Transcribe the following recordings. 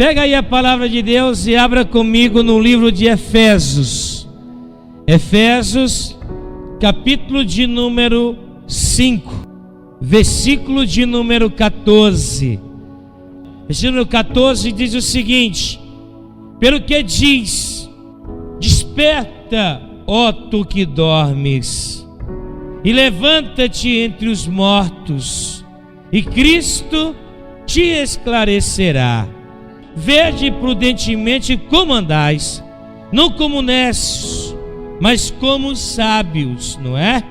Pega aí a palavra de Deus e abra comigo no livro de Efésios. Efésios, capítulo de número 5, versículo de número 14. Versículo 14 diz o seguinte: pelo que diz: desperta, ó tu que dormes, e levanta-te entre os mortos, e Cristo te esclarecerá. Vede prudentemente como andais, não como necios, mas como sábios, não é?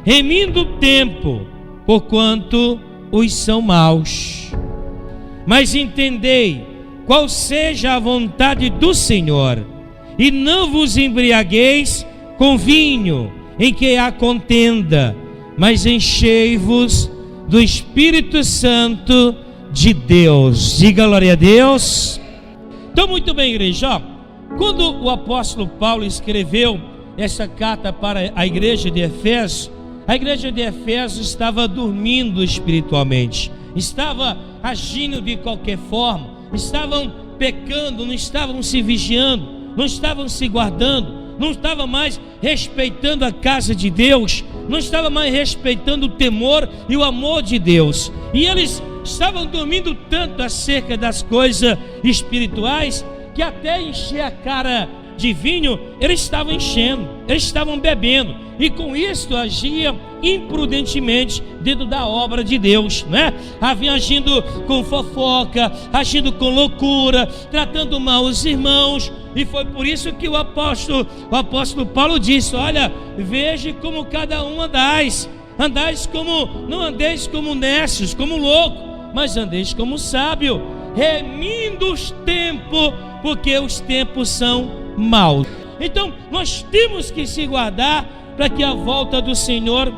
Remindo o tempo, porquanto os são maus. Mas entendei qual seja a vontade do Senhor, e não vos embriagueis com vinho, em que há contenda, mas enchei-vos do Espírito Santo de Deus. Diga glória a Deus. Então, muito bem, igreja. Quando o apóstolo Paulo escreveu essa carta para a igreja de Efésios, a igreja de Efésios estava dormindo espiritualmente, estava agindo de qualquer forma, estavam pecando, não estavam se vigiando, não estavam se guardando, não estavam mais respeitando a casa de Deus, não estavam mais respeitando o temor e o amor de Deus. E eles estavam dormindo tanto acerca das coisas espirituais, que até encher a cara de vinho eles estavam enchendo, eles estavam bebendo, e com isso agiam imprudentemente dentro da obra de Deus, né? Haviam agindo com fofoca, agindo com loucura, tratando mal os irmãos. E foi por isso que o apóstolo Paulo disse: olha, veja como cada um andais como, não andeis como necios, como louco, mas andeis como sábio, remindo os tempos, porque os tempos são maus. Então nós temos que se guardar para que a volta do Senhor,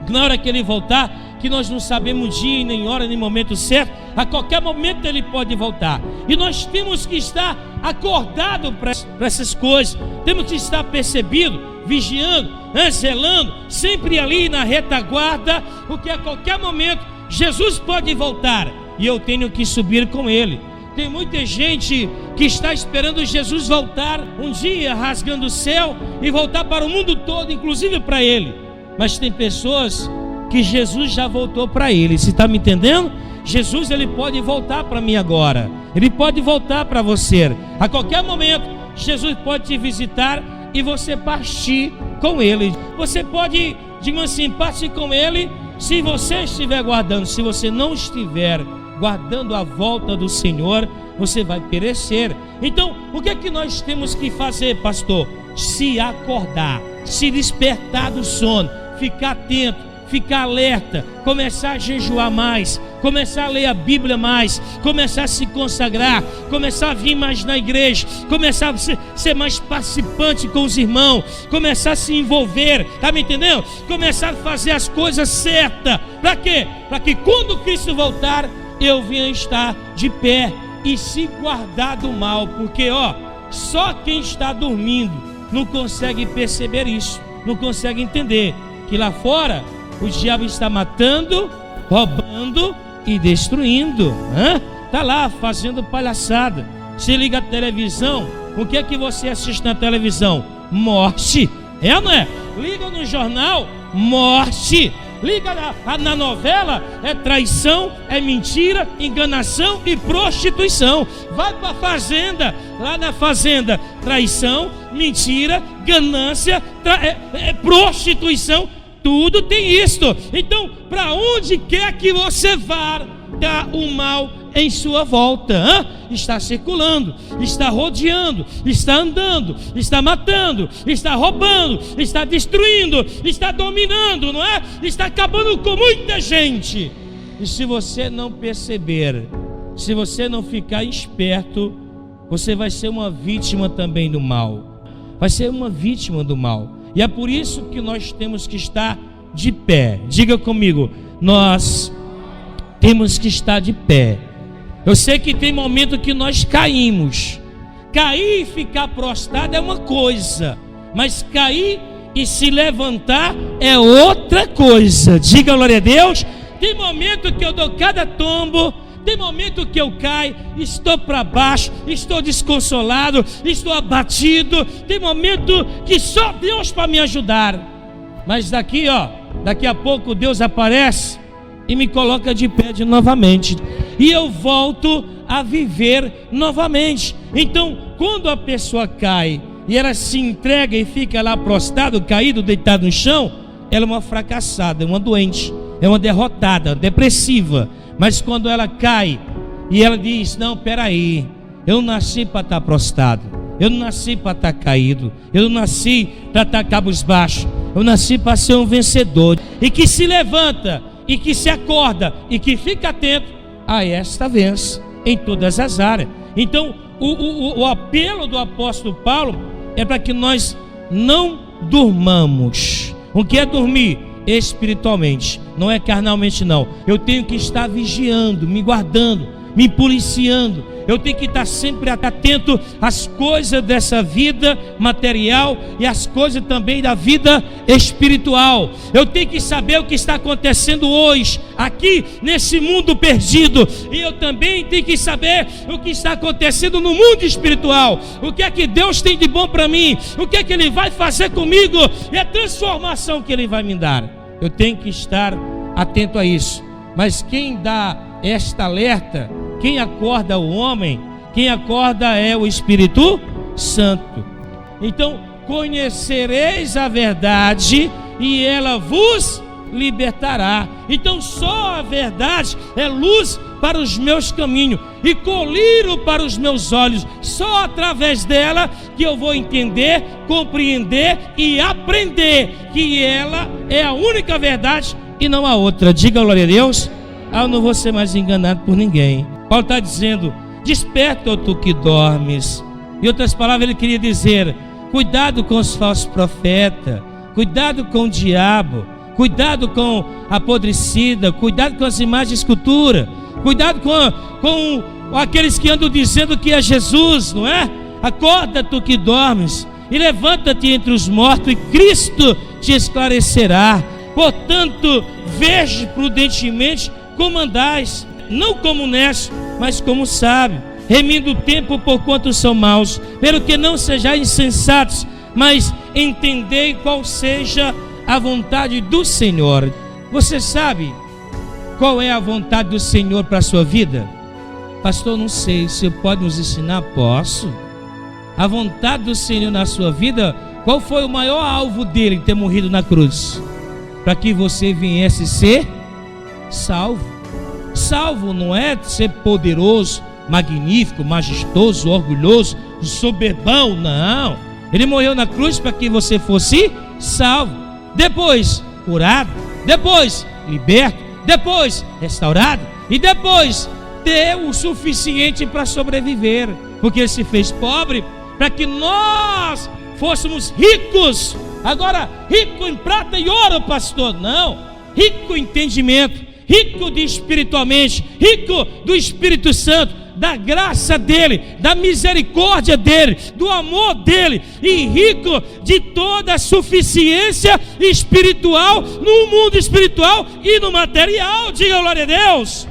na hora que Ele voltar, que nós não sabemos dia, nem hora, nem momento certo, a qualquer momento Ele pode voltar, e nós temos que estar acordado para essas coisas, temos que estar percebido, vigiando, zelando, sempre ali na retaguarda, porque a qualquer momento Jesus pode voltar, e eu tenho que subir com Ele. Tem muita gente que está esperando Jesus voltar um dia, rasgando o céu e voltar para o mundo todo, inclusive para ele. Mas tem pessoas que Jesus já voltou para ele. Você está me entendendo? Jesus, ele pode voltar para mim agora. Ele pode voltar para você. A qualquer momento, Jesus pode te visitar e você partir com ele. Você pode, digamos assim, partir com ele se você estiver guardando. Se você não estiver guardando a volta do Senhor, você vai perecer. Então, o que é que nós temos que fazer, pastor? Se acordar, se despertar do sono, ficar atento, ficar alerta, começar a jejuar mais, começar a ler a Bíblia mais, começar a se consagrar, começar a vir mais na igreja, começar a ser mais participante com os irmãos, começar a se envolver, tá me entendendo? Começar a fazer as coisas certas. Para quê? Para que quando Cristo voltar, eu venha estar de pé e se guardar do mal. Porque só quem está dormindo não consegue perceber isso, não consegue entender que lá fora o diabo está matando, roubando e destruindo. Está lá fazendo palhaçada. Se liga a televisão, o que é que você assiste na televisão? Morte, ou não é? Liga no jornal, morte. Liga na novela, é traição, é mentira, enganação e prostituição. Vai para a fazenda, lá na fazenda, traição, mentira, ganância, prostituição, tudo tem isto. Então, para onde quer que você vá, está o mal em sua volta. Está circulando, está rodeando, está andando, está matando, está roubando, está destruindo, está dominando, não é? Está acabando com muita gente. E se você não perceber, se você não ficar esperto, você vai ser uma vítima também do mal. Vai ser uma vítima do mal. E é por isso que nós temos que estar de pé. Diga comigo, nós temos que estar de pé. Eu sei que tem momento que nós caímos. Cair e ficar prostrado é uma coisa, mas cair e se levantar é outra coisa. Diga glória a Deus. Tem momento que eu dou cada tombo, Tem momento que eu caio, estou para baixo, estou desconsolado, estou abatido. Tem momento que só Deus para me ajudar. Mas daqui a pouco Deus aparece e me coloca de pé novamente. E eu volto a viver novamente. Então, quando a pessoa cai e ela se entrega e fica lá prostrado, caído, deitado no chão, ela é uma fracassada, é uma doente, é uma derrotada, depressiva. Mas quando ela cai e ela diz: não, peraí, eu não nasci para estar prostrado, eu não nasci para estar caído, eu não nasci para estar cabisbaixo, eu nasci para ser um vencedor. E que se levanta, e que se acorda, e que fica atento a esta vez em todas as áreas. Então o apelo do apóstolo Paulo é para que nós não durmamos. O que é dormir? Espiritualmente, não é carnalmente não. Eu tenho que estar vigiando, me guardando, me policiando. Eu tenho que estar sempre atento às coisas dessa vida material e às coisas também da vida espiritual. Eu tenho que saber o que está acontecendo hoje, aqui nesse mundo perdido. E eu também tenho que saber o que está acontecendo no mundo espiritual. O que é que Deus tem de bom para mim? O que é que Ele vai fazer comigo? E a transformação que Ele vai me dar. Eu tenho que estar atento a isso. Mas quem dá esta alerta, quem acorda o homem, quem acorda é o Espírito Santo. Então, conhecereis a verdade e ela vos libertará. Então, só a verdade é luz para os meus caminhos e colírio para os meus olhos. Só através dela que eu vou entender, compreender e aprender que ela é a única verdade e não a outra. Diga glória a Deus. Eu não vou ser mais enganado por ninguém. Paulo está dizendo: desperta, ó tu que dormes. Em outras palavras, ele queria dizer: cuidado com os falsos profetas, cuidado com o diabo, cuidado com a podrecida, cuidado com as imagens de escultura, cuidado com aqueles que andam dizendo que é Jesus, não é? Acorda, tu que dormes, e levanta-te entre os mortos, e Cristo te esclarecerá. Portanto, veja prudentemente como andais, não como necio, mas como sábio, remindo o tempo porquanto são maus, pelo que não sejais insensatos, mas entendei qual seja a vontade do Senhor. Você sabe qual é a vontade do Senhor para a sua vida? Pastor, não sei, você pode nos ensinar? Posso. A vontade do Senhor na sua vida, qual foi o maior alvo dele ter morrido na cruz? Para que você viesse ser salvo. Salvo não é ser poderoso, magnífico, majestoso, orgulhoso, soberbão, não. Ele morreu na cruz para que você fosse salvo, depois curado, depois liberto, depois restaurado e depois ter o suficiente para sobreviver, porque ele se fez pobre para que nós fôssemos ricos. Agora, rico em prata e ouro, pastor, não. Rico em entendimento, rico de espiritualmente, rico do Espírito Santo, da graça dele, da misericórdia dele, do amor dele, e rico de toda a suficiência espiritual, no mundo espiritual e no material. Diga glória a Deus.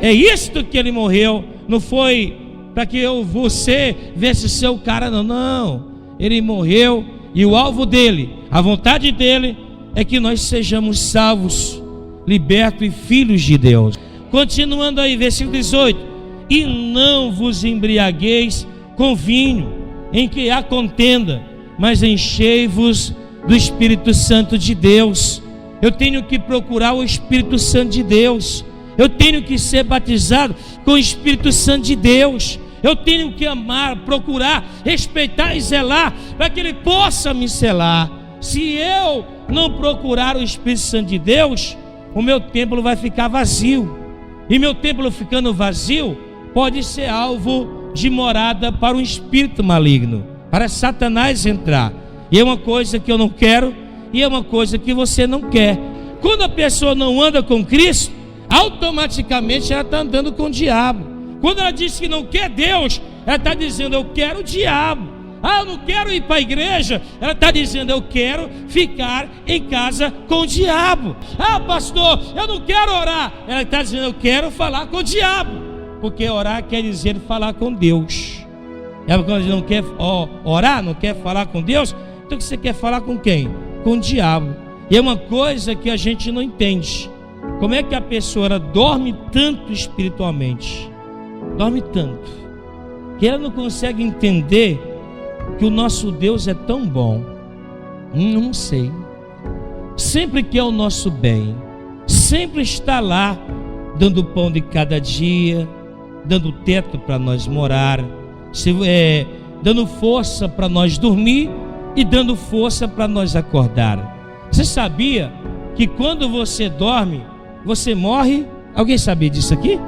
É isto que ele morreu. Não foi para que você viesse ser o cara, não. Ele morreu e o alvo dele, a vontade dele é que nós sejamos salvos, libertos e filhos de Deus. Continuando aí, versículo 18: e não vos embriagueis com vinho, em que há contenda, mas enchei-vos do Espírito Santo de Deus. Eu tenho que procurar o Espírito Santo de Deus. Eu tenho que ser batizado com o Espírito Santo de Deus. Eu tenho que amar, procurar, respeitar e zelar para que Ele possa me selar. Se eu não procurar o Espírito Santo de Deus, o meu templo vai ficar vazio. E meu templo ficando vazio, pode ser alvo de morada para um espírito maligno, para Satanás entrar. E é uma coisa que eu não quero, e é uma coisa que você não quer. Quando a pessoa não anda com Cristo, automaticamente ela está andando com o diabo. Quando ela diz que não quer Deus, ela está dizendo: eu quero o diabo. Eu não quero ir para a igreja. Ela está dizendo: eu quero ficar em casa com o diabo. Pastor, eu não quero orar. Ela está dizendo: eu quero falar com o diabo. porque orar quer dizer falar com Deus. É quando a gente não quer orar, não quer falar com Deus, então você quer falar com quem? Com o diabo. E é uma coisa que a gente não entende. Como é que a pessoa dorme tanto espiritualmente? Dorme tanto que ela não consegue entender que o nosso Deus é tão bom. Não sei. Sempre quer o nosso bem, sempre está lá dando o pão de cada dia, dando teto para nós morar, dando força para nós dormir e dando força para nós acordar. Você sabia que quando você dorme, você morre? Alguém sabia disso aqui?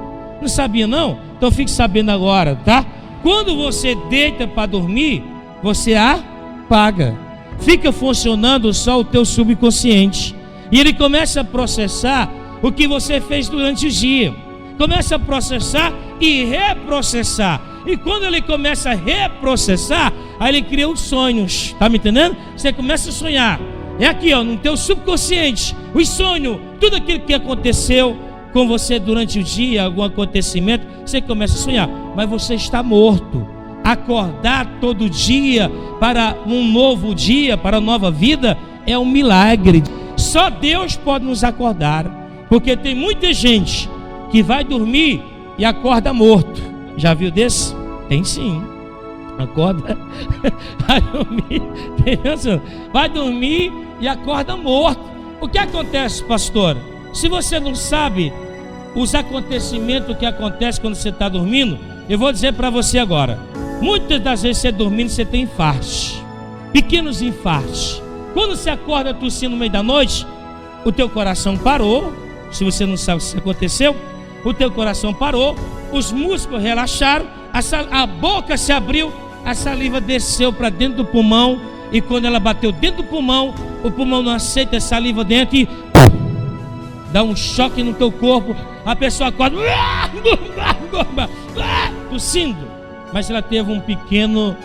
Não sabia não? Então fique sabendo agora, tá? Quando você deita para dormir, você apaga. Fica funcionando só o teu subconsciente. E ele começa a processar o que você fez durante o dia. Começa a processar e reprocessar. E quando ele começa a reprocessar, aí ele cria os sonhos. Tá me entendendo? Você começa a sonhar. É aqui, ó, no teu subconsciente. Os sonhos, tudo aquilo que aconteceu com você durante o dia, algum acontecimento, você começa a sonhar. Mas você está morto. Acordar todo dia para um novo dia, para uma nova vida, é um milagre. Só Deus pode nos acordar, porque tem muita gente que vai dormir e acorda morto. Já viu desse? Tem sim. Acorda, vai dormir, vai dormir e acorda morto. O que acontece, pastor? Se você não sabe os acontecimentos que acontecem quando você está dormindo, eu vou dizer para você agora. Muitas das vezes você dormindo, você tem infartos, pequenos infartos. Quando você acorda tossindo no meio da noite, o teu coração parou. Se você não sabe o que aconteceu, o teu coração parou, os músculos relaxaram, a boca se abriu, a saliva desceu para dentro do pulmão, e quando ela bateu dentro do pulmão, o pulmão não aceita a saliva dentro e dá um choque no teu corpo. A pessoa acorda tossindo, mas ela teve um pequeno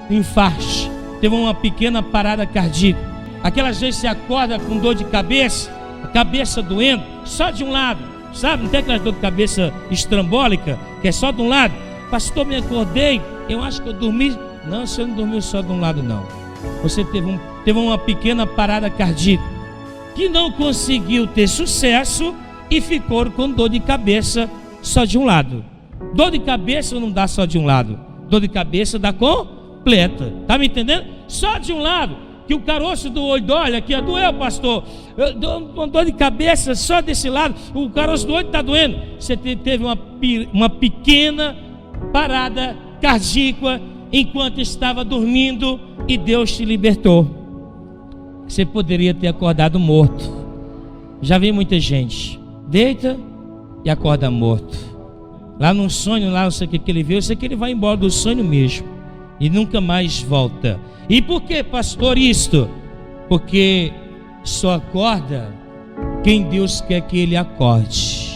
infarto, teve uma pequena parada cardíaca. Aquelas vezes você acorda com dor de cabeça, a cabeça doendo, só de um lado, sabe? Não tem aquela dor de cabeça estrambólica, que é só de um lado. Pastor, me acordei, eu acho que eu dormi. Não, você não dormiu só de um lado não. Você teve uma pequena parada cardíaca, que não conseguiu ter sucesso e ficou com dor de cabeça só de um lado. Dor de cabeça não dá só de um lado, dor de cabeça dá completa. Tá me entendendo? Só de um lado, que o caroço do olho dói aqui, doeu, pastor. Uma dor de cabeça só desse lado, o caroço do olho está doendo. Você teve uma pequena parada cardíaca enquanto estava dormindo e Deus te libertou. Você poderia ter acordado morto. Já vi muita gente deita e acorda morto. Lá no sonho, lá não sei o que ele viu, eu sei que ele vai embora do sonho mesmo e nunca mais volta. E por que, pastor, isto? Porque só acorda quem Deus quer que ele acorde.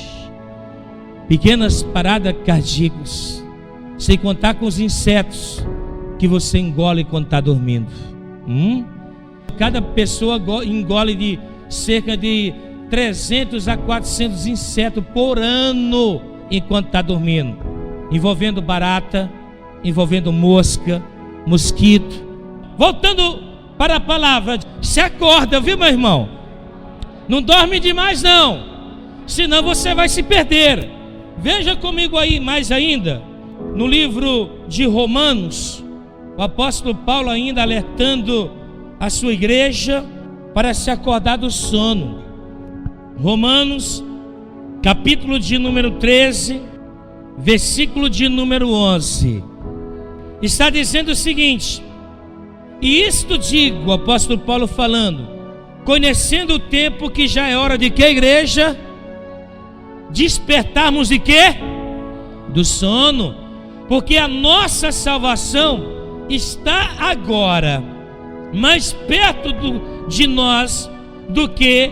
Pequenas paradas cardíacas, sem contar com os insetos que você engole quando está dormindo. Cada pessoa engole de cerca de 300 a 400 insetos por ano enquanto está dormindo, envolvendo barata, envolvendo mosca, mosquito. Voltando para a palavra, se acorda, viu, meu irmão? Não dorme demais não, senão você vai se perder. Veja comigo aí mais ainda, no livro de Romanos, o apóstolo Paulo ainda alertando a sua igreja para se acordar do sono. Romanos, capítulo de número 13, versículo de número 11, está dizendo o seguinte: e isto digo, o apóstolo Paulo falando, conhecendo o tempo que já é hora de que, igreja? Despertarmos de quê? Do sono, porque a nossa salvação está agora mais perto de nós do que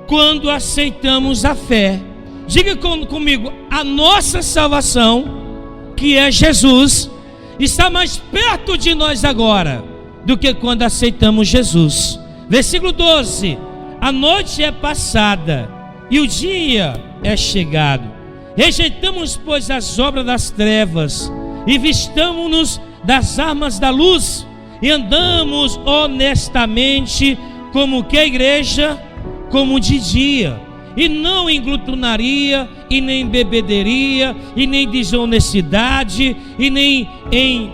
quando aceitamos a fé. Diga comigo, a nossa salvação, que é Jesus, está mais perto de nós agora do que quando aceitamos Jesus. Versículo 12: a noite é passada e o dia é chegado, Rejeitamos, pois, as obras das trevas e vistamo-nos das armas da luz e andamos honestamente como que a igreja, como de dia, e não em glutonaria, e nem em bebederia, e nem desonestidade, e nem em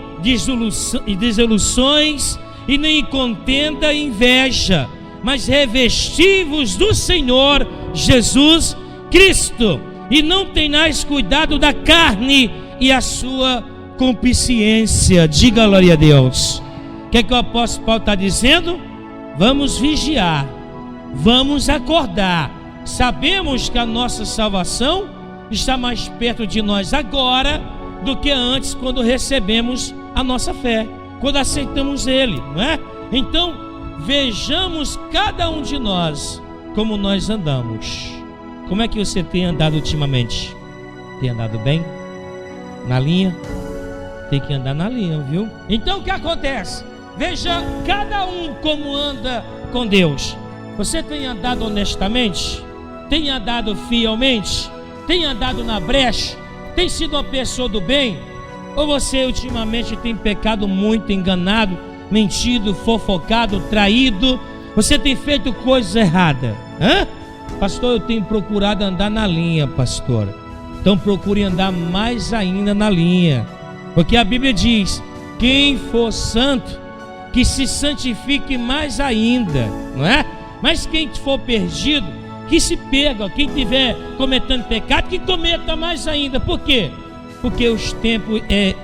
desilusões, e nem em contenda e inveja, mas revesti-vos do Senhor Jesus Cristo, e não tenhais cuidado da carne e a sua concupiscência. Diga glória a Deus. O que é que o apóstolo Paulo está dizendo? Vamos vigiar, vamos acordar. Sabemos que a nossa salvação está mais perto de nós agora do que antes, quando recebemos a nossa fé, quando aceitamos Ele, não é? Então, vejamos cada um de nós como nós andamos. Como é que você tem andado ultimamente? Tem andado bem? Na linha? Tem que andar na linha, viu? Então o que acontece? Veja cada um como anda com Deus. Você tem andado honestamente? Tem andado fielmente? Tem andado na brecha? Tem sido uma pessoa do bem? Ou você ultimamente tem pecado muito, enganado, mentido, fofocado, traído? Você tem feito coisas erradas? Pastor, eu tenho procurado andar na linha, pastor. Então procure andar mais ainda na linha, porque a Bíblia diz: quem for santo, que se santifique mais ainda, não é? Mas quem for perdido, que se perca. Quem estiver cometendo pecado, que cometa mais ainda. Por quê? Porque os tempos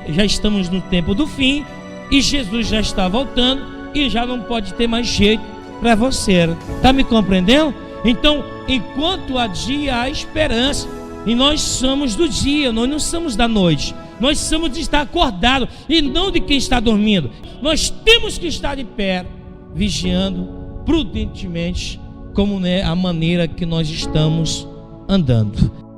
já estamos no tempo do fim, e Jesus já está voltando, e já não pode ter mais jeito para você. Está me compreendendo? Então, enquanto há dia, há esperança. E nós somos do dia, nós não somos da noite. Nós somos de estar acordado e não de quem está dormindo. Nós temos que estar de pé, vigiando prudentemente, como é a maneira que nós estamos andando.